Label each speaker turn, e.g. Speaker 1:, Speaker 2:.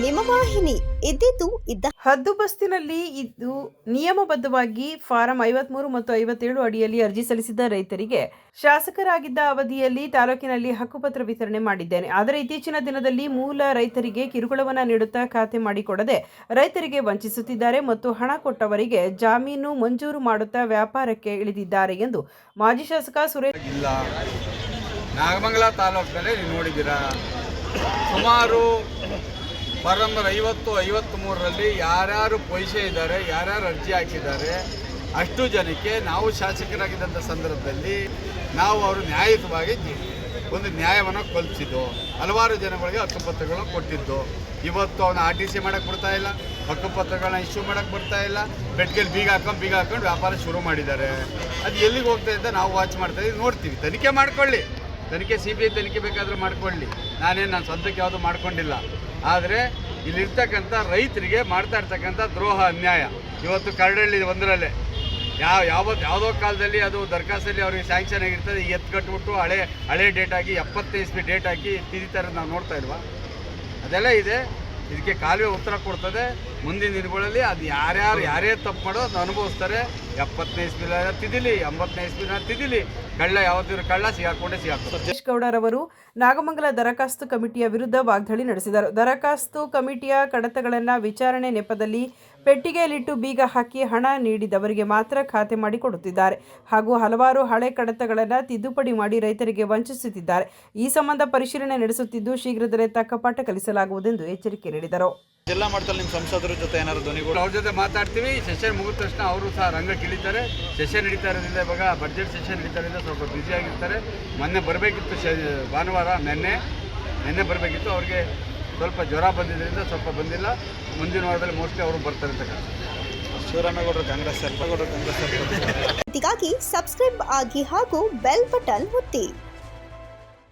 Speaker 1: ನಿಮ್ಮ ವಾಹಿನಿ. ಇದ್ದಿದ್ದು ಇದ್ದ
Speaker 2: ಹದ್ದುಬಸ್ತಿನಲ್ಲಿ ಇದ್ದು ನಿಯಮಬದ್ಧವಾಗಿ ಫಾರಂ 53 ಮತ್ತು 57 ಅಡಿಯಲ್ಲಿ ಅರ್ಜಿ ಸಲ್ಲಿಸಿದ್ದ ರೈತರಿಗೆ ಶಾಸಕರಾಗಿದ್ದ ಅವಧಿಯಲ್ಲಿ ತಾಲೂಕಿನಲ್ಲಿ ಹಕ್ಕುಪತ್ರ ವಿತರಣೆ ಮಾಡಿದ್ದೇನೆ. ಆದರೆ ಇತ್ತೀಚಿನ ದಿನದಲ್ಲಿ ಮೂಲ ರೈತರಿಗೆ ಕಿರುಕುಳವನ್ನ ನೀಡುತ್ತಾ ಖಾತೆ ಮಾಡಿಕೊಡದೆ ರೈತರಿಗೆ ವಂಚಿಸುತ್ತಿದ್ದಾರೆ ಮತ್ತು ಹಣ ಕೊಟ್ಟವರಿಗೆ ಜಾಮೀನು ಮಂಜೂರು ಮಾಡುತ್ತಾ ವ್ಯಾಪಾರಕ್ಕೆ ಇಳಿದಿದ್ದಾರೆ ಎಂದು ಮಾಜಿ ಶಾಸಕ ಸುರೇಶ್
Speaker 3: ನಾಗಮಂಗಲ ತಾಲೂಕಿನಲ್ಲಿ ನೀವು ನೋಡಿದ್ದೀರಾ, ಸುಮಾರು ಫಾರಂ 50-53ರಲ್ಲಿ ಯಾರ್ಯಾರು ಪೊಯ್ಸೆ ಇದ್ದಾರೆ, ಯಾರ್ಯಾರು ಅರ್ಜಿ ಹಾಕಿದ್ದಾರೆ, ಅಷ್ಟು ಜನಕ್ಕೆ ನಾವು ಶಾಸಕರಾಗಿದ್ದಂಥ ಸಂದರ್ಭದಲ್ಲಿ ನಾವು ಅವರು ನ್ಯಾಯಯುತವಾಗಿ ಒಂದು ನ್ಯಾಯವನ್ನು ಕಲ್ಪಿಸಿದ್ದು, ಹಲವಾರು ಜನಗಳಿಗೆ ಹಕ್ಕುಪತ್ರಗಳನ್ನು ಕೊಟ್ಟಿದ್ದು. ಇವತ್ತು ಅವನು RTC ಮಾಡೋಕ್ಕೆ ಬರ್ತಾ ಇಲ್ಲ, ಹಕ್ಕುಪತ್ರಗಳನ್ನ ಇಶ್ಯೂ ಮಾಡೋಕ್ಕೆ ಬರ್ತಾ ಇಲ್ಲ, ಬೆಟ್ಗೆಲ್ಲಿ ಬೀಗ ಹಾಕೊಂಡು ವ್ಯಾಪಾರ ಶುರು ಮಾಡಿದ್ದಾರೆ. ಅದು ಎಲ್ಲಿಗೆ ಹೋಗ್ತಾ ಇದ್ದ ನಾವು ವಾಚ್ ಮಾಡ್ತಾ ಇದ್ದೀವಿ, ನೋಡ್ತೀವಿ. ತನಿಖೆ ಮಾಡ್ಕೊಳ್ಳಿ, ತನಿಖೆ CBI ತನಿಖೆ ಬೇಕಾದರೂ ಮಾಡ್ಕೊಳ್ಳಿ. ನಾನು ಸ್ವಂತಕ್ಕೆ ಯಾವುದು ಮಾಡ್ಕೊಂಡಿಲ್ಲ. ಆದರೆ ಇಲ್ಲಿರ್ತಕ್ಕಂಥ ರೈತರಿಗೆ ಮಾಡ್ತಾ ಇರ್ತಕ್ಕಂಥ ದ್ರೋಹ, ಅನ್ಯಾಯ ಇವತ್ತು ಕರಡಳ್ಳಿ ಒಂದರಲ್ಲೇ ಯಾವುದೋ ಕಾಲದಲ್ಲಿ ಅದು ದರ್ಖಾಸ್ತಲ್ಲಿ ಅವ್ರಿಗೆ ಸ್ಯಾಂಕ್ಷನ್ ಆಗಿರ್ತದೆ, ಎತ್ತು ಕಟ್ಬಿಟ್ಟು ಹಳೆ ಡೇಟ್ ಆಗಿ 70 ಇಸ್ವಿ ಡೇಟ್ ಹಾಕಿ ತಿಂತಾರೆ. ನಾವು ನೋಡ್ತಾ ಇಲ್ವಾ? ಅದೆಲ್ಲ ಇದೆ. ಇದಕ್ಕೆ ಕಾಲುವೆ ಉತ್ತರ ಕೊಡ್ತದೆ. ಮುಂದಿನ ದಿನಗಳಲ್ಲಿ ಅದು ಯಾರೇ ತಪ್ಪು ಮಾಡೋ ಅದನ್ನು ಅನುಭವಿಸ್ತಾರೆ. 70ನೇ ಇಸ್ವಿನ ತಿದ್ದಿಲಿ, 80ನೇ ಇಸ್ವಿನ ತಿದ್ದಿಲಿ, ಕಳ್ಳ ಯಾವತ್ತಿದ್ರು ಕಳ್ಳ ಸಿಗಾಕೊಂಡೇ ಸಿಗಾಕ್ತಾರೆ.
Speaker 2: ಸುರೇಶ್ ಗೌಡರವರು ನಾಗಮಂಗಲ ದರಖಾಸ್ತು ಕಮಿಟಿಯ ವಿರುದ್ಧ ವಾಗ್ದಾಳಿ ನಡೆಸಿದರು. ದರಖಾಸ್ತು ಕಮಿಟಿಯ ಕಡತಗಳನ್ನು ವಿಚಾರಣೆ ನೆಪದಲ್ಲಿ ಪೆಟ್ಟಿಗೆಯಲ್ಲಿಟ್ಟು ಬೀಗ ಹಾಕಿ ಹಣ ನೀಡಿದವರಿಗೆ ಮಾತ್ರ ಖಾತೆ ಮಾಡಿಕೊಡುತ್ತಿದ್ದಾರೆ ಹಾಗೂ ಹಲವಾರು ಹಳೆ ಕಡತಗಳನ್ನು ತಿದ್ದುಪಡಿ ಮಾಡಿ ರೈತರಿಗೆ ವಂಚಿಸುತ್ತಿದ್ದಾರೆ. ಈ ಸಂಬಂಧ ಪರಿಶೀಲನೆ ನಡೆಸುತ್ತಿದ್ದು ಶೀಘ್ರದಲ್ಲೇ ತಕ್ಕ ಪಾಠ ಕಲಿಸಲಾಗುವುದೆಂದು ಎಚ್ಚರಿಕೆ ನೀಡಿದರು.
Speaker 4: ಜಿಲ್ಲಾ ಮಟ್ಟದಲ್ಲಿ ನಿಮ್ಮ ಸಂಸದರ ಜೊತೆ ಏನಾದ್ರು ಧ್ವನಿಗಳು
Speaker 3: ಅವ್ರ ಜೊತೆ ಮಾತಾಡ್ತೀವಿ. ಸೆಷನ್ ಮುಗಿದ ತಕ್ಷಣ ಅವರು ಸಹ ರಂಗಕ್ಕೆ ಇಳಿತಾರೆ. ಸೆಷನ್ ನಡೀತಾ ಇರೋದ್ರಿಂದ ಇವಾಗ ಬಡ್ಜೆಟ್ ಸೆಷನ್ ನಡೀತಾ ಇರೋದ್ರಿಂದ ಸ್ವಲ್ಪ ಬ್ಯುಸಿಯಾಗಿರ್ತಾರೆ. ಮೊನ್ನೆ ಬರಬೇಕಿತ್ತು, ಭಾನುವಾರ ನೆನ್ನೆ ಬರಬೇಕಿತ್ತು. ಅವ್ರಿಗೆ ಸ್ವಲ್ಪ ಜ್ವರ ಬಂದಿದ್ದರಿಂದ ಸ್ವಲ್ಪ ಬಂದಿಲ್ಲ. ಮುಂದಿನ ವಾರದಲ್ಲಿ ಮೋಸ್ಟ್ಲಿ ಅವರು ಬರ್ತಾರೆ ಅಂತ ಕಾಣ್ತದೆ.
Speaker 4: ಶಿವರಾಮೇಗೌಡರು ಕಾಂಗ್ರೆಸ್
Speaker 1: ಇದಕ್ಕಾಗಿ ಸಬ್ಸ್ಕ್ರೈಬ್ ಆಗಿ ಹಾಗೂ ಬೆಲ್ ಬಟನ್ ಒತ್ತಿ.